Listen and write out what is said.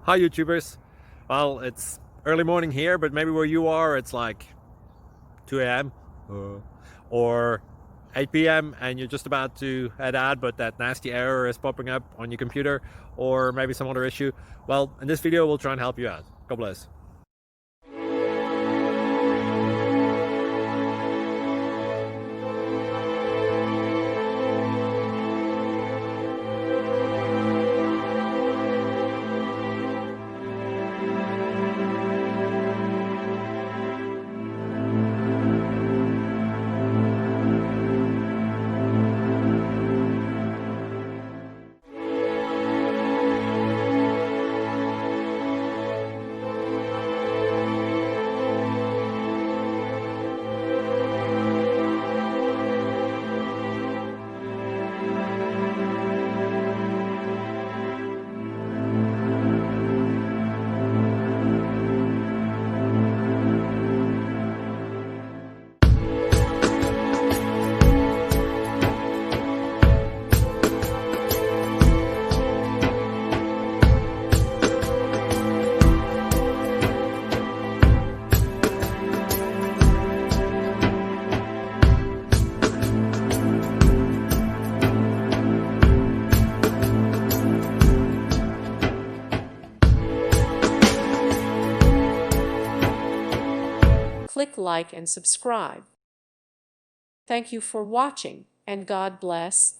Hi YouTubers. Well, it's early morning here, but maybe where you are it's like 2 a.m. or 8 p.m. and you're just about to head out, but that nasty error is popping up on your computer, or maybe some other issue. Well, in this video we'll try and help you out. God bless. Click like and subscribe. Thank you for watching, and God bless.